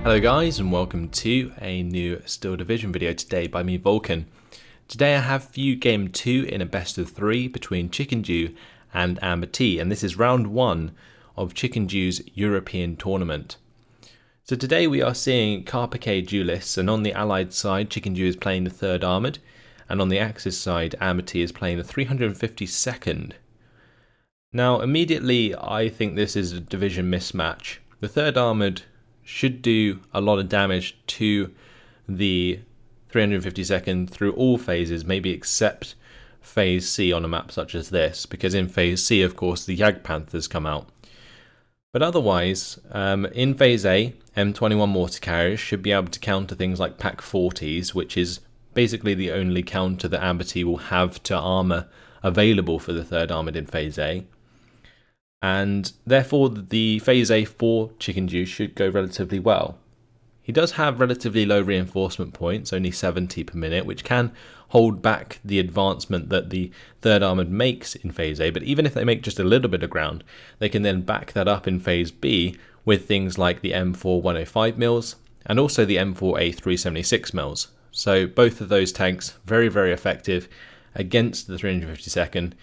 Hello guys, and welcome to a new Steel Division video today by me, Vulcan. Today I have for you game 2 in a best of 3 between Chickendew and AmberT, and this is round 1 of Chickendew's European tournament. So today we are seeing Carpiquet Duellists, and on the allied side Chickendew is playing the 3rd Armoured, and on the Axis side AmberT is playing the 352nd. Now immediately I think this is a division mismatch. The 3rd Armoured should do a lot of damage to the 352nd through all phases, maybe except phase C on a map such as this, because in phase C of course the Jagdpanthers come out. But otherwise, in phase A, M21 mortar carriers should be able to counter things like Pack 40s, which is basically the only counter that AmberT will have to armour available for the 3rd Armoured in phase A. And therefore the phase A for Chickendew should go relatively well. He does have relatively low reinforcement points, only 70 per minute, which can hold back the advancement that the 3rd Armoured makes in phase A, but even if they make just a little bit of ground, they can then back that up in phase B with things like the M4 105 mils and also the M4A 376 mils. So both of those tanks very, very effective against the 352nd,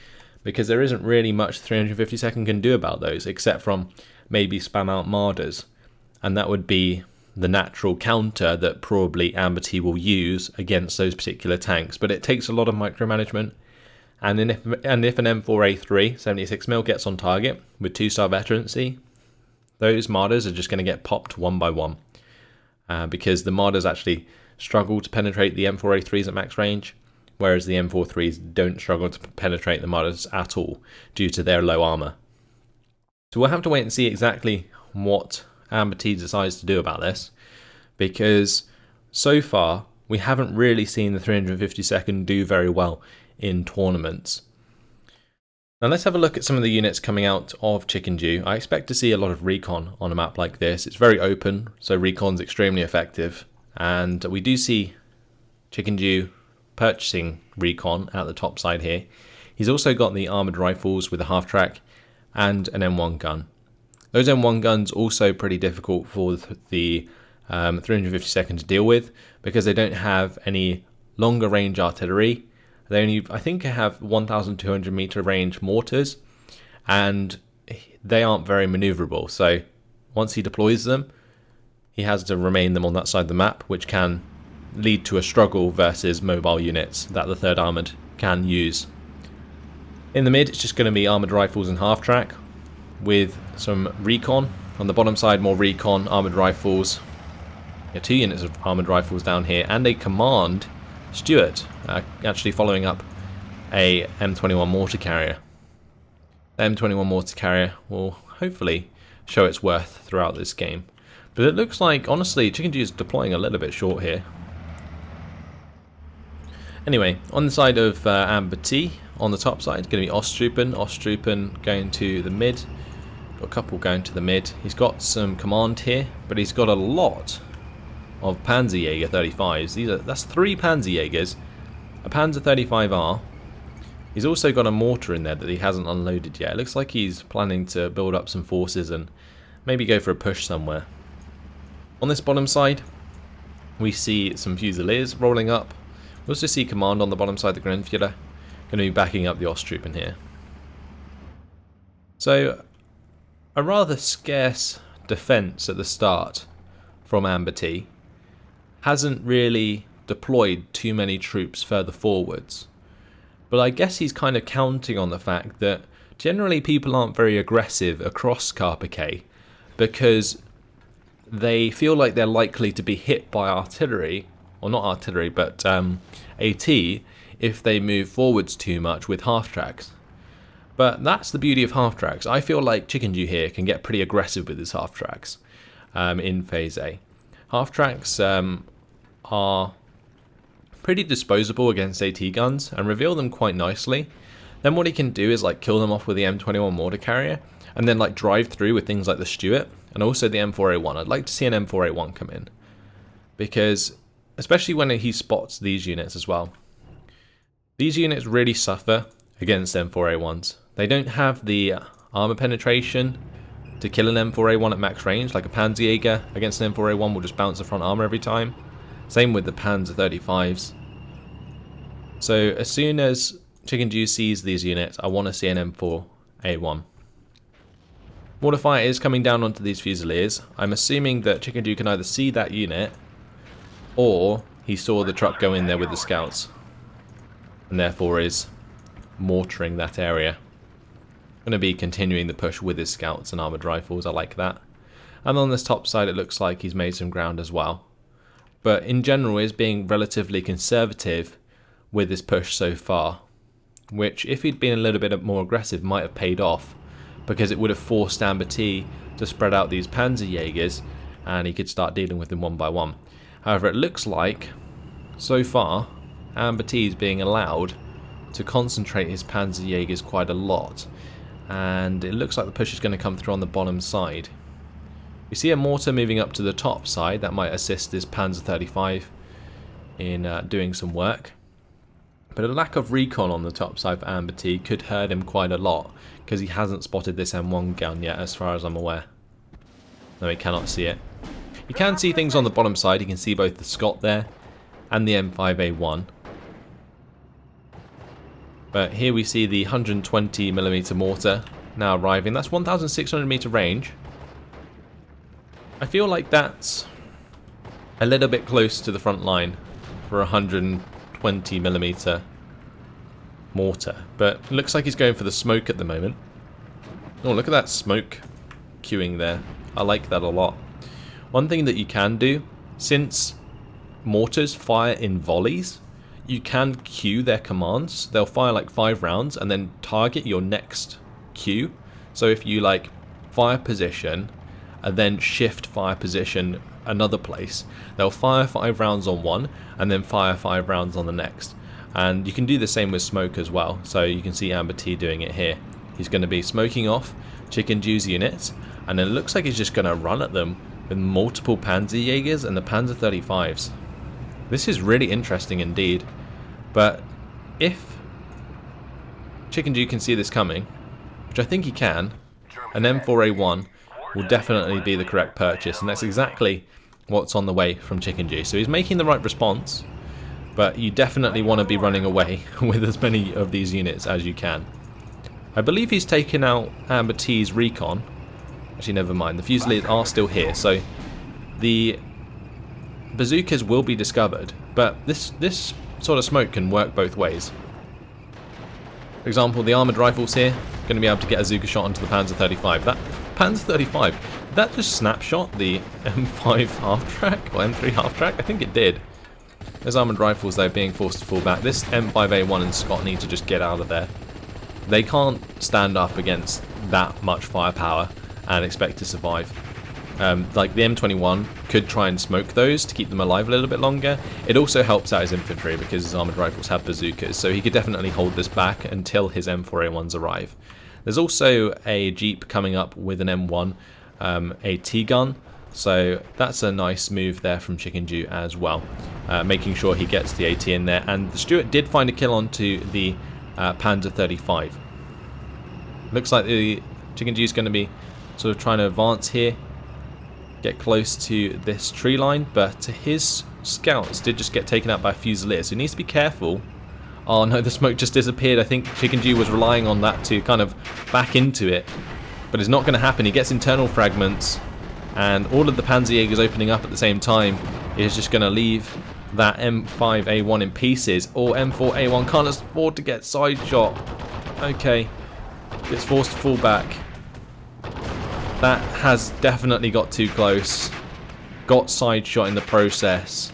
because there isn't really much the 352nd can do about those, except from maybe spam out Marders, and that would be the natural counter that probably AmberT will use against those particular tanks. But it takes a lot of micromanagement, and if an M4A3 76mm gets on target with 2-star veterancy, those Marders are just going to get popped one by one, because the Marders actually struggle to penetrate the M4A3s at max range, whereas the M43s don't struggle to penetrate the Marders at all due to their low armour. So we'll have to wait and see exactly what AmberT decides to do about this, because so far we haven't really seen the 352nd do very well in tournaments. Now let's have a look at some of the units coming out of Chickendew. I expect to see a lot of recon on a map like this. It's very open, so recon's extremely effective, and we do see Chickendew purchasing recon at the top side here. He's also got the armoured rifles with a half-track and an M1 gun. Those M1 guns also pretty difficult for the 352nd to deal with, because they don't have any longer range artillery. They only, I think, have 1,200 meter range mortars, and they aren't very maneuverable. So once he deploys them, he has to remain them on that side of the map, which can lead to a struggle versus mobile units that the 3rd Armoured can use. In the mid, it's just going to be armoured rifles and half-track with some recon. On the bottom side, more recon, armoured rifles. 2 units of armoured rifles down here, and a command Stuart, actually following up a M21 mortar carrier. The M21 mortar carrier will hopefully show its worth throughout this game. But it looks like, honestly, Chickendew is deploying a little bit short here. Anyway, on the side of AmberT, on the top side, going to be Ostrupen going to the mid. Got a couple going to the mid. He's got some command here, but he's got a lot of Panzerjäger 35s. That's 3 Panzerjägers, a Panzer 35R. He's also got a mortar in there that he hasn't unloaded yet. It looks like he's planning to build up some forces and maybe go for a push somewhere. On this bottom side, we see some Fusiliers rolling up. We also see command on the bottom side, the Grenadier, going to be backing up the Ostrupen here. So, a rather scarce defence at the start from AmberT. Hasn't really deployed too many troops further forwards. But I guess he's kind of counting on the fact that generally people aren't very aggressive across Carpiquet, because they feel like they're likely to be hit by artillery, or not artillery, but AT, if they move forwards too much with half-tracks. But that's the beauty of half-tracks. I feel like Chickendew here can get pretty aggressive with his half-tracks in phase A. Half-tracks are pretty disposable against AT guns and reveal them quite nicely. Then what he can do is like kill them off with the M21 mortar carrier, and then like drive through with things like the Stuart and also the M4A1. I'd like to see an M4A1 come in, because especially when he spots these units as well. These units really suffer against M4A1s. They don't have the armor penetration to kill an M4A1 at max range, like a Panzerjäger against an M4A1 will just bounce the front armor every time. Same with the Panzer 35s. So as soon as Chickendew sees these units, I want to see an M4A1. Mortarfire is coming down onto these Fusiliers. I'm assuming that Chickendew can either see that unit, or he saw the truck go in there with the scouts, and therefore is mortaring that area. Going to be continuing the push with his scouts and armoured rifles, I like that. And on this top side it looks like he's made some ground as well. But in general is being relatively conservative with his push so far, which if he'd been a little bit more aggressive might have paid off, because it would have forced AmberT to spread out these Panzerjägers and he could start dealing with them one by one. However, it looks like so far AmberT is being allowed to concentrate his Panzerjägers quite a lot, and it looks like the push is going to come through on the bottom side. You see a mortar moving up to the top side, that might assist this Panzer 35 in doing some work. But a lack of recon on the top side for AmberT could hurt him quite a lot, because he hasn't spotted this M1 gun yet as far as I'm aware. No, he cannot see it. He can see things on the bottom side. He can see both the Scott there and the M5A1. But here we see the 120mm mortar now arriving. That's 1,600 meter range. I feel like that's a little bit close to the front line for a 120mm mortar. But it looks like he's going for the smoke at the moment. Oh, look at that smoke queuing there. I like that a lot. One thing that you can do, since mortars fire in volleys, you can queue their commands. They'll fire like 5 rounds and then target your next queue. So if you like fire position and then shift fire position another place, they'll fire 5 rounds on one and then fire 5 rounds on the next. And you can do the same with smoke as well. So you can see AmberT doing it here. He's going to be smoking off Chickendew's units, and it looks like he's just going to run at them with multiple Panzerjägers and the Panzer 35s. This is really interesting indeed. But if Chickendew can see this coming, which I think he can, an M4A1 will definitely be the correct purchase, and that's exactly what's on the way from Chickendew. So he's making the right response, but you definitely want to be running away with as many of these units as you can. I believe he's taken out AmberT's recon. Actually, never mind. The Fusiliers are still here, so the bazookas will be discovered. But this sort of smoke can work both ways. For example, the armoured rifles here going to be able to get a Zuka shot onto the Panzer 35. That Panzer 35, did that just snapshot the M5 half-track or M3 half-track? I think it did. There's armoured rifles though being forced to fall back. This M5A1 and Scott need to just get out of there. They can't stand up against that much firepower and expect to survive. Like the M21 could try and smoke those to keep them alive a little bit longer. It also helps out his infantry because his armoured rifles have bazookas, so he could definitely hold this back until his M4A1s arrive. There's also a Jeep coming up with an M1, a T-gun, so that's a nice move there from Chickendew as well, making sure he gets the AT in there. And the Stuart did find a kill onto the Panzer 35. Looks like the Chickendew is going to be sort of trying to advance here, get close to this tree line, but his scouts did just get taken out by a Fusilier, so he needs to be careful. Oh no, the smoke just disappeared. I think Chickendew was relying on that to kind of back into it, but it's not going to happen. He gets internal fragments, and all of the Panzerjägers opening up at the same time is just going to leave that M5A1 in pieces. Or M4A1 can't afford to get side shot. Okay, gets forced to fall back. That has definitely got too close. Got side shot in the process.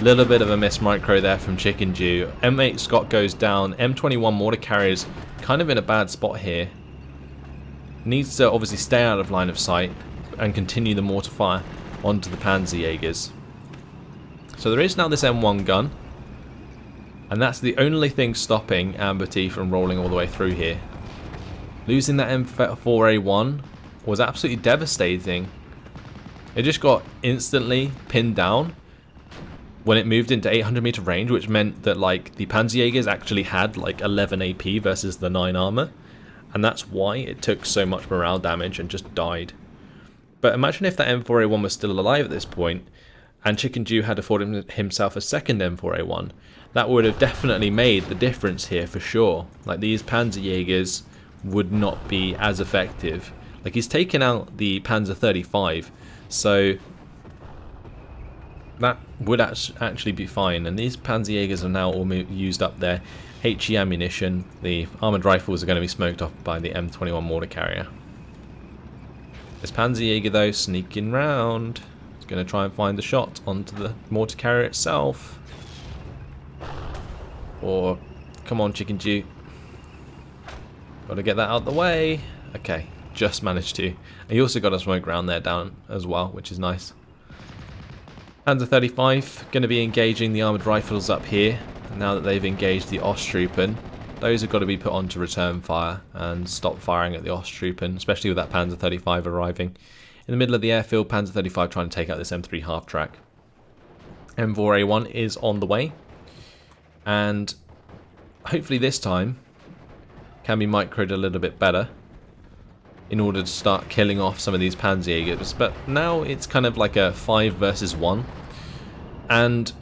Little bit of a miss micro there from Chickendew. M8 Scott goes down. M21 mortar carriers kind of in a bad spot here. Needs to obviously stay out of line of sight and continue the mortar fire onto the Panzerjägers. So there is now this M1 gun, and that's the only thing stopping AmberT from rolling all the way through here. Losing that M4A1 was absolutely devastating. It just got instantly pinned down when it moved into 800 meter range, which meant that like the Panzerjägers actually had like 11 AP versus the 9 armor, and that's why it took so much morale damage and just died. But imagine if that M4A1 was still alive at this point, and Chickendew had afforded himself a second M4A1. That would have definitely made the difference here for sure. Like, these Panzerjägers would not be as effective. Like, he's taken out the Panzer 35, so that would actually be fine. And these Panzerjägers are now all used up their HE ammunition. The armoured rifles are going to be smoked off by the M21 mortar carrier. This Panzerjäger though, sneaking round. He's going to try and find the shot onto the mortar carrier itself. Or, come on Chickendew. Got to get that out of the way. Okay, just managed to. And he also got a smoke round there down as well, which is nice. Panzer 35 going to be engaging the armoured rifles up here. Now that they've engaged the Osttruppen, those have got to be put on to return fire and stop firing at the Osttruppen, especially with that Panzer 35 arriving. In the middle of the airfield, Panzer 35 trying to take out this M3 half-track. M4A1 is on the way, and hopefully this time can be microed a little bit better in order to start killing off some of these Panzerjägers. But now it's kind of like a 5 versus 1, and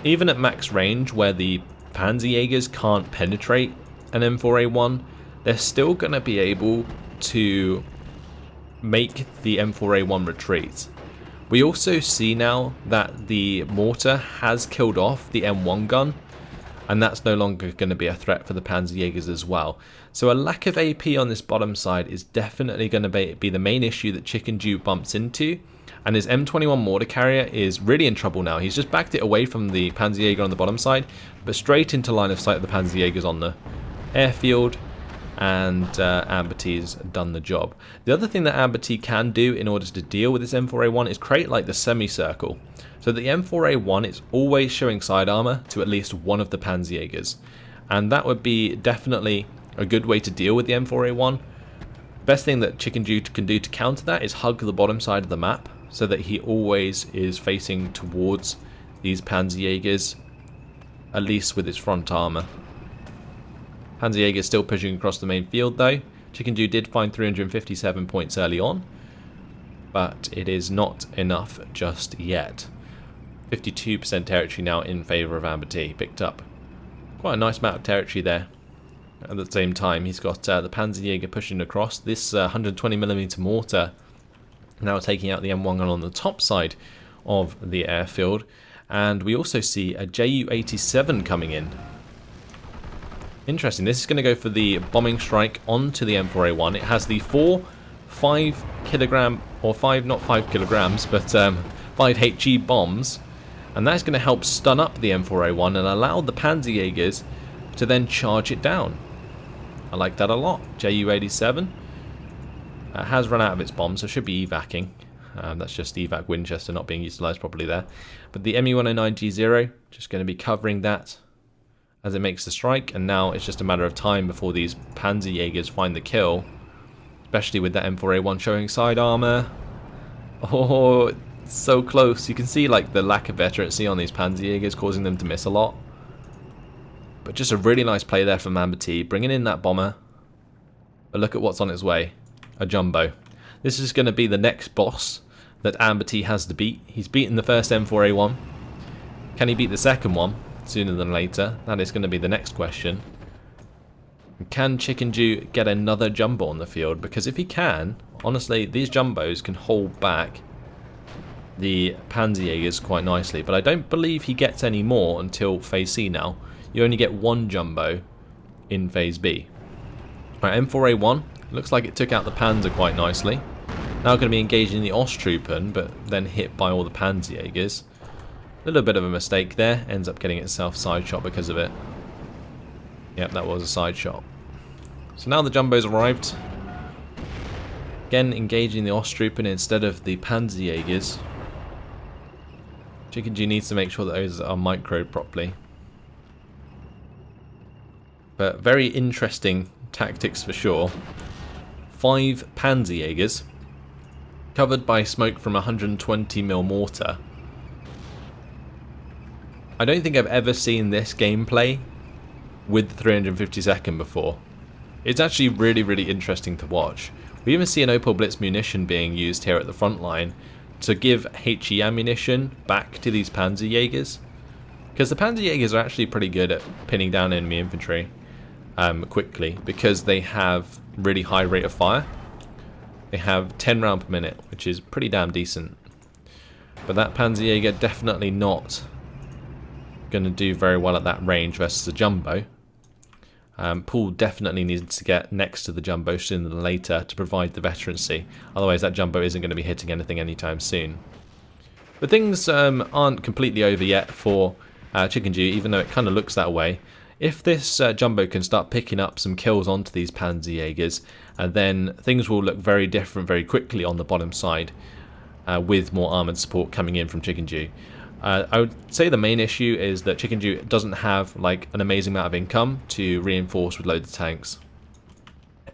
even at max range where the Panzerjägers can't penetrate an M4A1, they're still going to be able to make the M4A1 retreat. We also see now that the mortar has killed off the M1 gun, and that's no longer going to be a threat for the Panzerjägers as well. So a lack of AP on this bottom side is definitely going to be the main issue that Chickendew bumps into. And his M21 mortar carrier is really in trouble now. He's just backed it away from the Panzerjäger on the bottom side, but straight into line of sight of the Panzerjägers on the airfield, and AmberT's done the job. The other thing that AmberT can do in order to deal with this M4A1 is create like the semicircle. So the M4A1 is always showing side armor to at least one of the Panzerjägers. And that would be definitely a good way to deal with the M4A1. Best thing that Chickendew can do to counter that is hug the bottom side of the map, so that he always is facing towards these Panzerjägers, at least with his front armor. Panzerjäger still pushing across the main field though. Chickendew did find 357 points early on, but it is not enough just yet. 52% territory now in favour of AmberT. Picked up quite a nice amount of territory there. At the same time, he's got the Panzerjäger pushing across. This 120mm mortar now taking out the M1 gun on the top side of the airfield. And we also see a Ju-87 coming in. Interesting, this is going to go for the bombing strike onto the M4A1. It has the 5 kilogram, or 5, not 5 kilograms, but 5 HE bombs. And that's going to help stun up the M4A1 and allow the Panzerjägers to then charge it down. I like that a lot. Ju-87 has run out of its bombs, so should be evacing. That's just evac Winchester not being utilised properly there. But the ME-109G0 just going to be covering that as it makes the strike, and now it's just a matter of time before these Panzerjägers find the kill, especially with that M4A1 showing side armor. Oh, it's so close. You can see like the lack of veterancy on these Panzerjägers causing them to miss a lot. But just a really nice play there from AmberT, bringing in that bomber. But look at what's on its way. A jumbo. This is going to be the next boss that AmberT has to beat. He's beaten the first M4A1. Can he beat the second one sooner than later? That is going to be the next question. Can Chickendew get another jumbo on the field? Because if he can, honestly, these jumbos can hold back the Panzerjägers quite nicely. But I don't believe he gets any more until Phase C now. You only get one jumbo in Phase B. Right, M4A1. Looks like it took out the Panzer quite nicely. Now going to be engaging the Osttruppen, but then hit by all the Panzerjägers. A little bit of a mistake there. Ends up getting itself side shot because of it. Yep, that was a side shot. So now the jumbo's arrived. Again, engaging the Osttruppen instead of the Panzerjägers. Chickendew needs to make sure that those are microed properly. But very interesting tactics for sure. 5 Panzerjägers covered by smoke from a 120mm mortar. I don't think I've ever seen this gameplay with the 352nd before. It's actually really, really interesting to watch. We even see an Opel Blitz munition being used here at the front line to give HE ammunition back to these Panzerjägers. Because the Panzerjägers are actually pretty good at pinning down enemy infantry quickly, because they have really high rate of fire. They have 10 rounds per minute, which is pretty damn decent. But that Panzerjäger definitely not going to do very well at that range versus a Jumbo. Paul definitely needs to get next to the Jumbo sooner than later to provide the veterancy. Otherwise that Jumbo isn't going to be hitting anything anytime soon. But things aren't completely over yet for Chickendew, even though it kind of looks that way. If this Jumbo can start picking up some kills onto these Panzerjägers, then things will look very different very quickly on the bottom side, with more armoured support coming in from Chickendew. I would say the main issue is that Chickendew doesn't have like an amazing amount of income to reinforce with loads of tanks.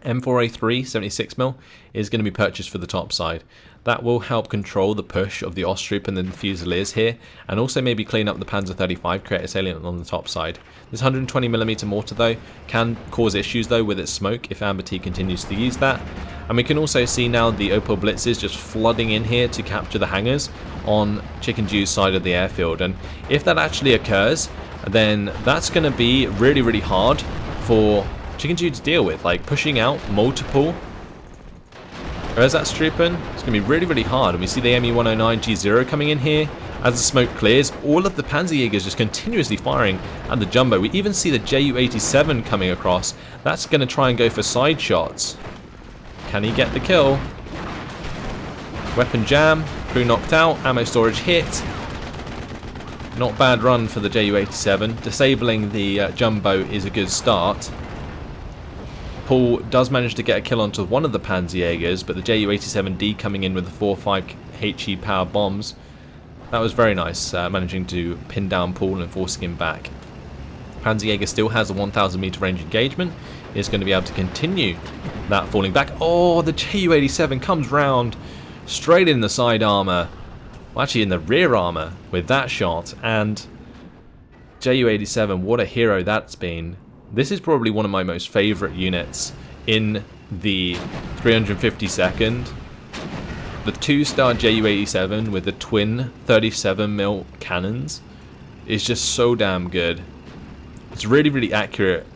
M4A3 76mm is going to be purchased for the top side. That will help control the push of the Osttroop and the Fusiliers here, and also maybe clean up the Panzer 35, create a salient on the top side. This 120mm mortar though can cause issues though with its smoke if AmberT continues to use that. And we can also see now the Opel Blitzes just flooding in here to capture the hangars on Chickendew's side of the airfield. And if that actually occurs, then that's going to be really, really hard for Chickendew to deal with. Like pushing out multiple Ersatztruppen, it's going to be really, really hard. And we see the ME-109 G0 coming in here. As the smoke clears, all of the Panzerjägers just continuously firing at the Jumbo. We even see the Ju-87 coming across. That's going to try and go for side shots. Can he get the kill? Weapon jam, crew knocked out, ammo storage hit. Not bad run for the Ju-87. Disabling the Jumbo is a good start. Paul does manage to get a kill onto one of the Panzerjägers, but the Ju-87D coming in with the 4-5 HE power bombs. That was very nice, managing to pin down Paul and forcing him back. Panzerjäger still has a 1,000 meter range engagement. Is going to be able to continue that falling back. Oh, the Ju-87 comes round straight in the side armor. Well, actually in the rear armor with that shot. And Ju-87, what a hero that's been. This is probably one of my most favorite units in the 352nd. The 2-star Ju-87 with the twin 37mm cannons is just so damn good. It's really, really accurate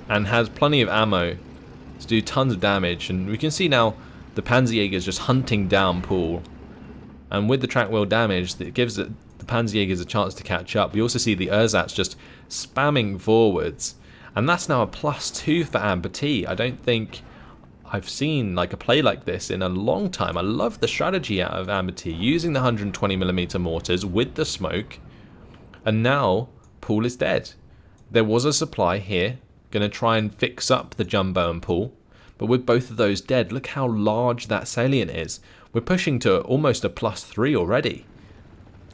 and has plenty of ammo to do tons of damage. And we can see now the Panzerjägers just hunting down Paul. And with the track wheel damage, that gives the Panzerjägers a chance to catch up. We also see the Ersatz just spamming forwards. And that's now a +2 for AmberT. I don't think I've seen like a play like this in a long time. I love the strategy out of AmberT, using the 120mm mortars with the smoke. And now Paul is dead. There was a supply here, going to try and fix up the Jumbo and Paul. But with both of those dead, look how large that salient is. We're pushing to almost a +3 already.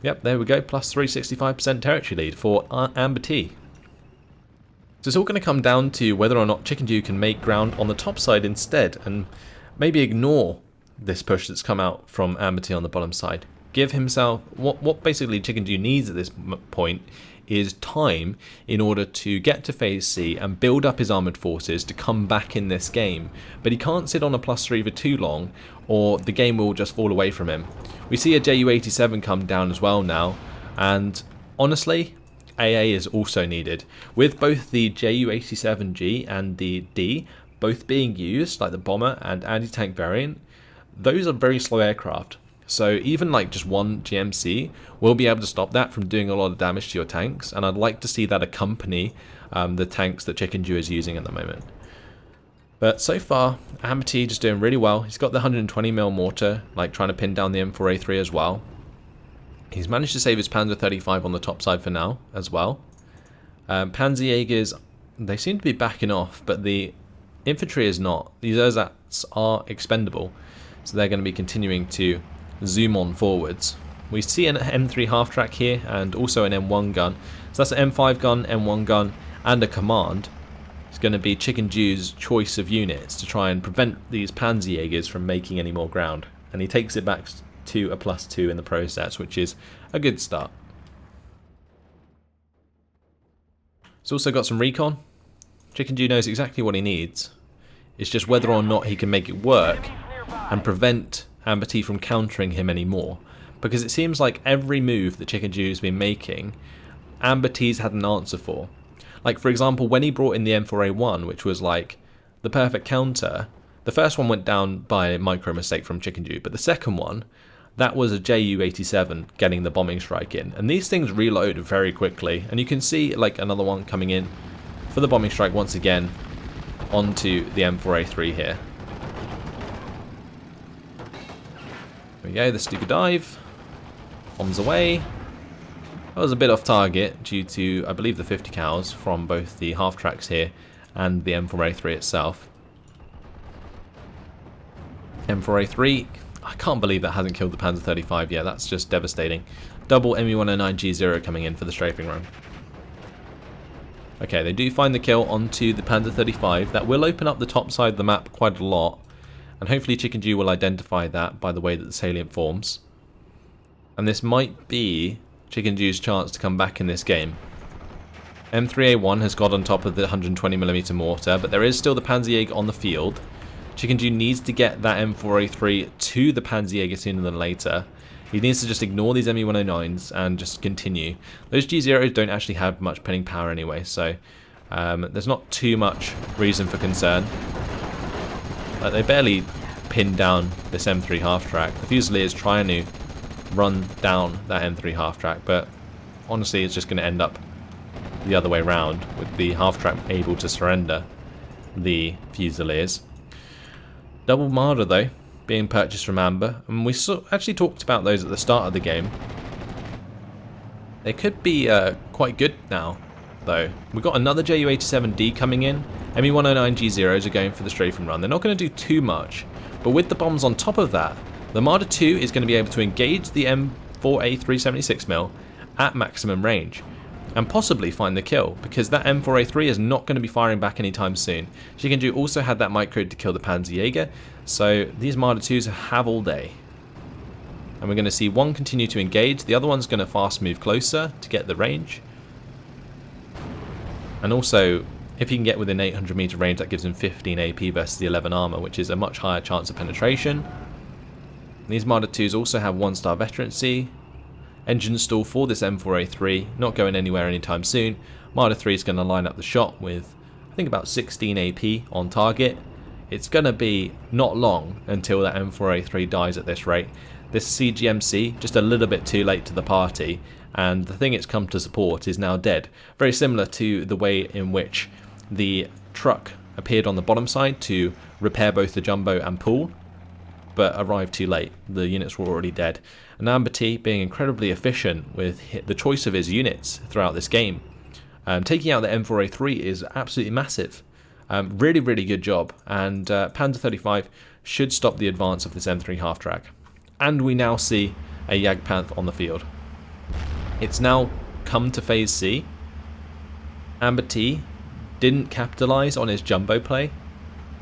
Yep, there we go, +3, 65% territory lead for AmberT. So it's all going to come down to whether or not Chickendew can make ground on the top side instead, and maybe ignore this push that's come out from AmberT on the bottom side. Give himself, what basically Chickendew needs at this point is time in order to get to phase C and build up his armoured forces to come back in this game. But he can't sit on a +3 for too long, or the game will just fall away from him. We see a Ju-87 come down as well now, and honestly, AA is also needed. With both the Ju-87G and the D both being used, like the bomber and anti-tank variant, those are very slow aircraft. So even like just one GMC will be able to stop that from doing a lot of damage to your tanks, and I'd like to see that accompany the tanks that Chickendew is using at the moment. But so far, AmberT just doing really well. He's got the 120mm mortar, like trying to pin down the M4A3 as well. He's managed to save his Panzer 35 on the top side for now as well. Panzerjägers, they seem to be backing off, but the infantry is not. These Ersatz are expendable, so they're going to be continuing to zoom on forwards. We see an M3 half-track here and also an M1 gun. So that's an M5 gun, M1 gun, and a command. It's going to be Chickendew's choice of units to try and prevent these Panzerjägers from making any more ground. And he takes it back to a +2 in the process, which is a good start. It's also got some recon. Chickendew knows exactly what he needs. It's just whether or not he can make it work and prevent AmberT from countering him anymore. Because it seems like every move that Chickendew's been making, AmberT's had an answer for. Like, for example, when he brought in the M4A1, which was like the perfect counter, the first one went down by a micro mistake from Chickendew, but the second one, that was a JU-87 getting the bombing strike in. And these things reload very quickly, and you can see like another one coming in for the bombing strike once again onto the M4A3 here. There we go, the Stuka dive. Bombs away. That was a bit off target due to, I believe, the 50 cows from both the half tracks here and the M4A3 itself. M4A3, I can't believe that hasn't killed the Panzer 35 yet. That's just devastating. Double ME109G0 coming in for the strafing run. Okay, they do find the kill onto the Panzer 35. That will open up the top side of the map quite a lot. And hopefully Chickendew will identify that by the way that the salient forms. And this might be Chickendew's chance to come back in this game. M3A1 has got on top of the 120mm mortar, but there is still the Panzerjäger on the field. Chickendew needs to get that M4A3 to the Panzerjäger sooner than later. He needs to just ignore these ME109s and just continue. Those G0s don't actually have much pinning power anyway, so there's not too much reason for concern. Like, they barely pin down this M3 half-track. The Fusilier is trying to run down that M3 half-track, but honestly it's just going to end up the other way around, with the half-track able to surrender the Fusiliers. Double Marder, though, being purchased from Amber, and we actually talked about those at the start of the game. They could be quite good now, though. We've got another JU-87D coming in. ME109G0s are going for the strafing run. They're not going to do too much, but with the bombs on top of that, the Marder 2 is going to be able to engage the M4A376mm at maximum range, and possibly find the kill, because that M4A3 is not going to be firing back anytime soon. Chickendew also had that micro to kill the Panzerjäger, so these Marder 2s have all day. And we're going to see one continue to engage, the other one's going to fast move closer to get the range. And also, if he can get within 800 meter range, that gives him 15 AP versus the 11 armor, which is a much higher chance of penetration. These Marder 2s also have 1-star veterancy. Engine stall for this M4A3, not going anywhere anytime soon. Marder 3 is going to line up the shot with, I think, about 16 AP on target. It's going to be not long until that M4A3 dies at this rate. This CGMC, just a little bit too late to the party, and the thing it's come to support is now dead. Very similar to the way in which the truck appeared on the bottom side to repair both the Jumbo and Pool, but arrived too late. The units were already dead. And AmberT being incredibly efficient with the choice of his units throughout this game. Taking out the M4A3 is absolutely massive. Really, really good job. And Panzer 35 should stop the advance of this M3 half-track. And we now see a Jagdpanther on the field. It's now come to Phase C. AmberT didn't capitalize on his Jumbo play,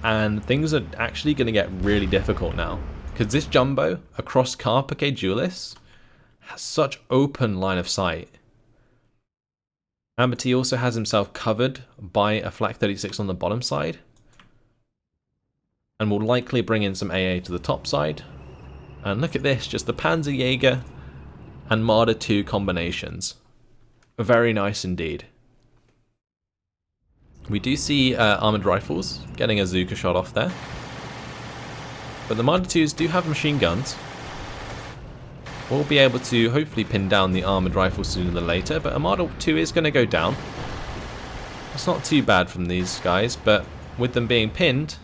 and things are actually going to get really difficult now, because this Jumbo across Carpiquet Duellists has such open line of sight. AmberT also has himself covered by a Flak 36 on the bottom side, and will likely bring in some AA to the top side. And look at this, just the Panzerjäger and Marder 2 combinations. Very nice indeed. We do see armoured rifles getting a Zuka shot off there. But the Marder 2s do have machine guns. We'll be able to hopefully pin down the armoured rifles sooner than later, but a Marder 2 is going to go down. It's not too bad from these guys, but with them being pinned,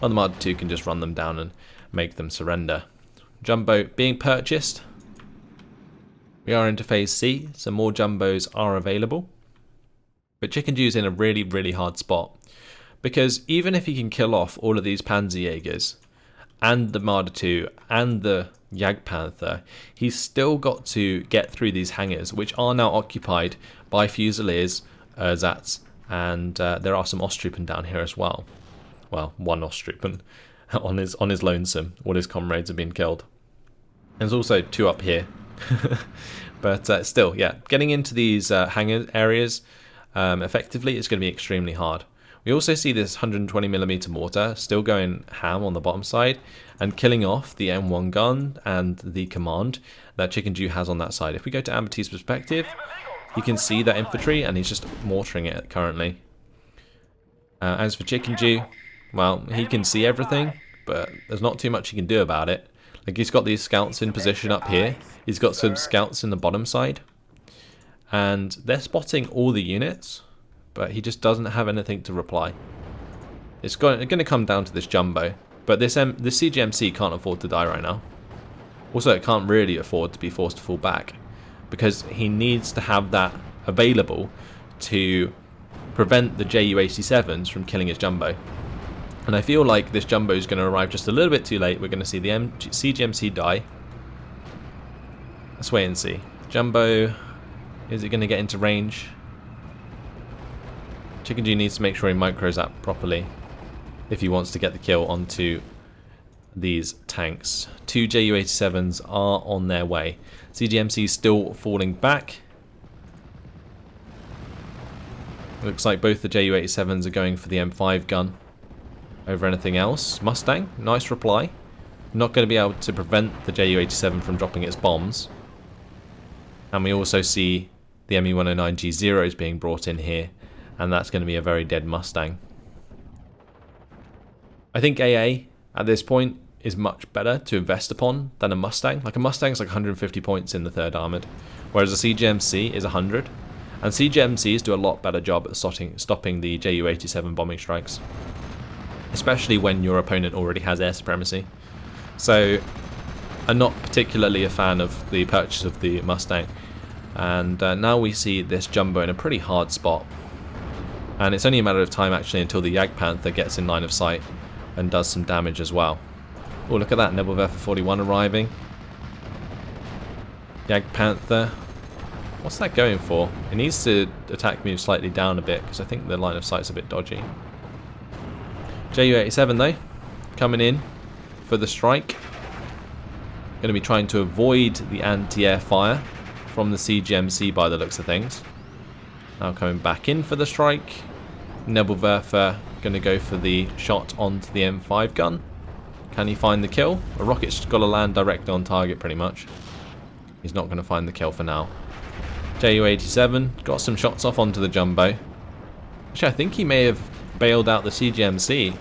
well, the Marder 2 can just run them down and make them surrender. Jumbo being purchased. We are into Phase C, so more Jumbos are available. But Chickendew's in a really, really hard spot, because even if he can kill off all of these Panzerjägers and the Marder 2 and the Jagdpanther, he's still got to get through these hangars, which are now occupied by Fusiliers, Ersatz, and there are some Osttruppen down here as well. Well, one Osttruppen on his lonesome. All his comrades have been killed. There's also two up here. But still, yeah, getting into these hangar areas effectively is going to be extremely hard. We also see this 120mm mortar still going ham on the bottom side and killing off the M1 gun and the command that Chickendew has on that side. If we go to AmberT's perspective, you can see that infantry and he's just mortaring it currently. As for Chickendew, well, he can see everything, but there's not too much he can do about it. Like, he's got these scouts in position up here. He's got some scouts in the bottom side. And they're spotting all the units, but he just doesn't have anything to reply. It's going to come down to this jumbo, but this CGMC can't afford to die right now. Also, it can't really afford to be forced to fall back, because he needs to have that available to prevent the JU-87s from killing his jumbo. And I feel like this jumbo is going to arrive just a little bit too late. We're going to see the CGMC die. Let's wait and see. Jumbo, is it going to get into range? Chickendew needs to make sure he micros that properly if he wants to get the kill onto these tanks. 2 JU-87s are on their way. CGMC is still falling back. Looks like both the JU-87s are going for the M5 gun over anything else. Mustang, nice reply. Not going to be able to prevent the JU-87 from dropping its bombs. And we also see the ME-109G0s being brought in here, and that's going to be a very dead Mustang. I think AA at this point is much better to invest upon than a Mustang. Like, a Mustang's like 150 points in the 3rd Armoured, whereas a CGMC is 100. And CGMCs do a lot better job at stopping the JU-87 bombing strikes, especially when your opponent already has air supremacy. So I'm not particularly a fan of the purchase of the Mustang. And now we see this jumbo in a pretty hard spot. And it's only a matter of time actually until the Jagdpanther gets in line of sight and does some damage as well. Oh, look at that, Nebelwerfer 41 arriving. Jagdpanther. What's that going for? It needs to attack move slightly down a bit, because I think the line of sight's a bit dodgy. JU-87 though, coming in for the strike. Going to be trying to avoid the anti-air fire from the CGMC by the looks of things. Now coming back in for the strike. Nebelwerfer going to go for the shot onto the M5 gun. Can he find the kill? A rocket's got to land directly on target pretty much. He's not going to find the kill for now. JU-87 got some shots off onto the jumbo. Actually, I think he may have bailed out the CGMC.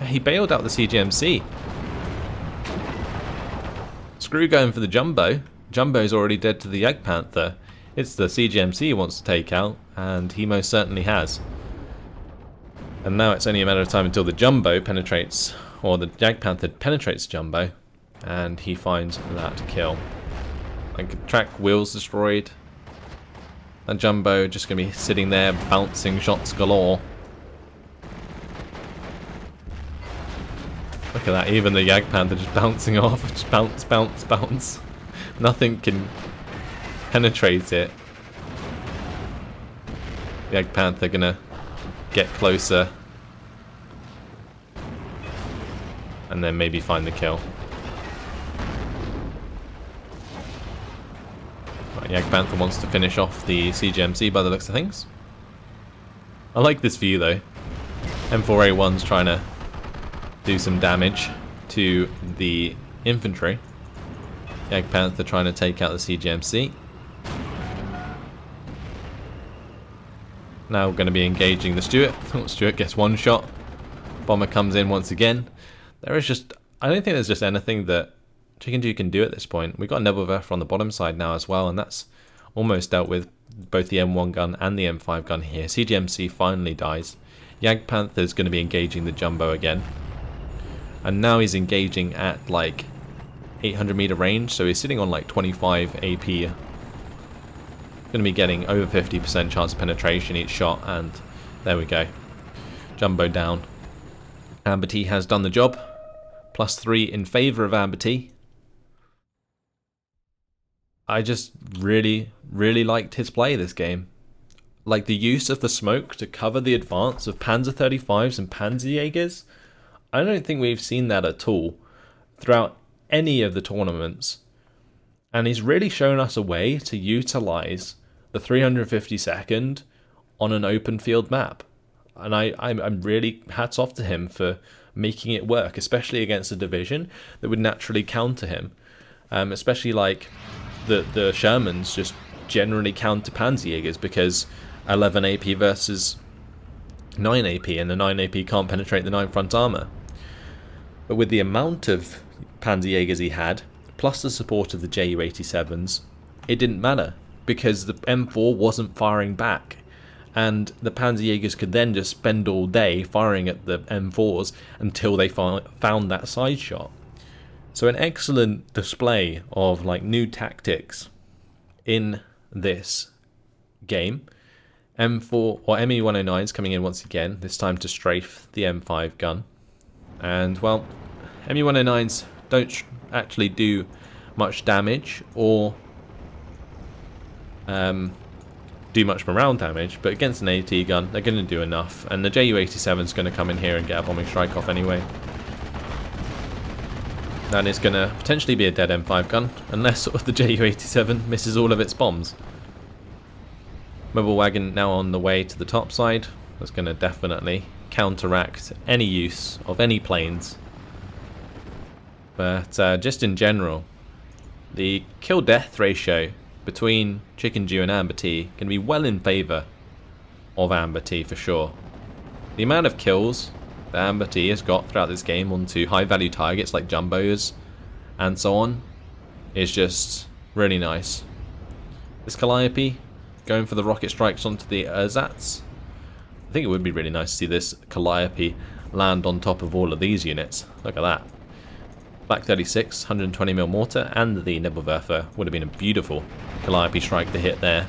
He bailed out the CGMC. Screw going for the jumbo. Jumbo's already dead to the Jagdpanther. It's the CGMC he wants to take out, and he most certainly has. And now it's only a matter of time until the jumbo penetrates, or the Jagdpanther penetrates jumbo, and he finds that kill. Like, track wheels destroyed. And jumbo just going to be sitting there bouncing shots galore. Look at that, even the Jagdpanther just bouncing off. Just bounce, bounce, bounce. Nothing can penetrate it. The Jagdpanther going to get closer. And then maybe find the kill. Jagdpanther wants to finish off the CGMC by the looks of things. I like this view though. M4A1's trying to do some damage to the infantry. Jagdpanther trying to take out the CGMC. Now we're going to be engaging the Stuart. Stuart gets one shot. Bomber comes in once again. There is just, I don't think there's just anything that Chickendew can do at this point. We've got Nebelwerfer on the bottom side now as well, and that's almost dealt with both the M1 gun and the M5 gun here. CGMC finally dies. Jagdpanther is going to be engaging the jumbo again. And now he's engaging at like 800 meter range, so he's sitting on like 25 AP. Going to be getting over 50% chance of penetration each shot, and there we go. Jumbo down. AmberT has done the job. +3 in favour of AmberT. I just really liked his play this game. Like, the use of the smoke to cover the advance of Panzer 35s and Panzerjägers, I don't think we've seen that at all throughout any of the tournaments. And he's really shown us a way to utilise the 352nd on an open field map. And I'm really hats off to him for making it work, especially against a division that would naturally counter him. Especially like the Shermans just generally counter Panzerjägers because 11 AP versus 9 AP, and the 9 AP can't penetrate the 9 front armor. But with the amount of Panzerjägers he had, plus the support of the Ju-87s, it didn't matter, because the M4 wasn't firing back. And the Panzerjägers could then just spend all day firing at the M4s until they found that side shot. So an excellent display of like new tactics in this game. M4 or ME-109s coming in once again, this time to strafe the M5 gun. And well, ME-109s don't actually do much damage or do much morale damage, but against an AT gun they're going to do enough, and the Ju-87 is going to come in here and get a bombing strike off anyway. That is going to potentially be a dead M5 gun, unless the Ju-87 misses all of its bombs. Mobile wagon now on the way to the top side. That's going to definitely counteract any use of any planes. But just in general, the kill-death ratio between Chickendew and AmberT can be well in favour of AmberT for sure. The amount of kills that AmberT has got throughout this game onto high value targets like jumbos and so on is just really nice. This Calliope going for the rocket strikes onto the ersatz. I think it would be really nice to see this Calliope land on top of all of these units. Look at that. Black 36, 120mm mortar, and the Nebelwerfer would have been a beautiful Calliope strike to hit there.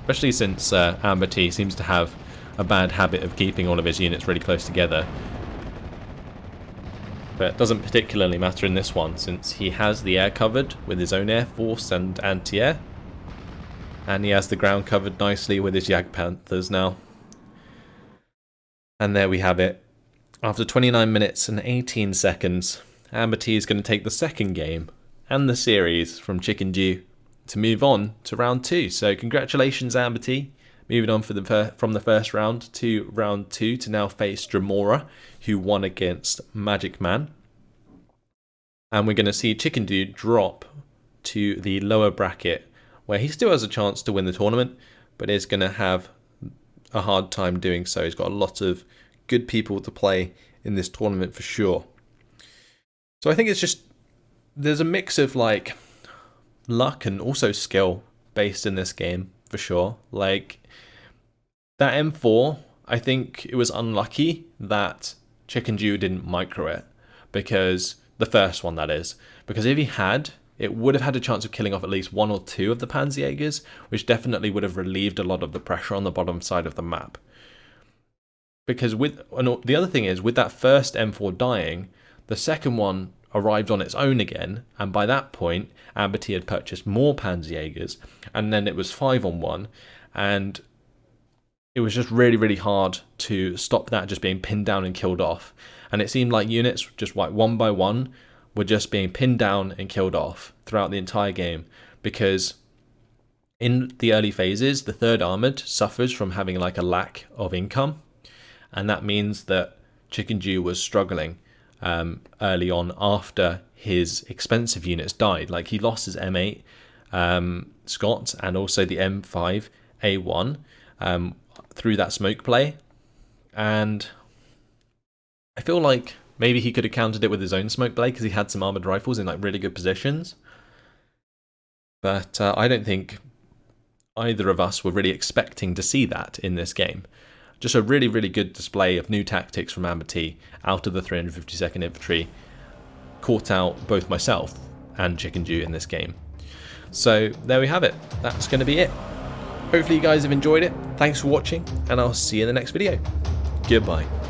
Especially since AmberT seems to have a bad habit of keeping all of his units really close together. But it doesn't particularly matter in this one, since he has the air covered with his own air force and anti-air. And he has the ground covered nicely with his Jagdpanthers now. And there we have it. After 29 minutes and 18 seconds, AmberT is going to take the second game and the series from Chickendew to move on to round 2. So congratulations AmberT, moving on from the first round to round 2 to now face Dremora, who won against Magic Man. And we're going to see Chickendew drop to the lower bracket, where he still has a chance to win the tournament, but is going to have a hard time doing so. He's got a lot of good people to play in this tournament for sure. So I think it's just, there's a mix of like luck and also skill based in this game for sure. Like that M4, I think it was unlucky that Chickendew didn't micro it, because the first one that is, because if he had, it would have had a chance of killing off at least 1 or 2 of the Panzerjägers, which definitely would have relieved a lot of the pressure on the bottom side of the map. Because the other thing is, with that first M4 dying, the second one arrived on its own again, and by that point, AmberT had purchased more Panzerjägers, and then it was 5-on-1, and it was just really, really hard to stop that just being pinned down and killed off. And it seemed like units, just like one by one, were just being pinned down and killed off throughout the entire game, because in the early phases, the 3rd Armoured suffers from having like a lack of income, and that means that Chickendew was struggling early on after his expensive units died. Like he lost his M8 Scott and also the M5 A1 through that smoke play, and I feel like maybe he could have countered it with his own smoke blade because he had some armoured rifles in like really good positions. But I don't think either of us were really expecting to see that in this game. Just a really, really good display of new tactics from AmberT out of the 352nd Infantry. Caught out both myself and Chickendew in this game. So there we have it. That's going to be it. Hopefully you guys have enjoyed it. Thanks for watching, and I'll see you in the next video. Goodbye.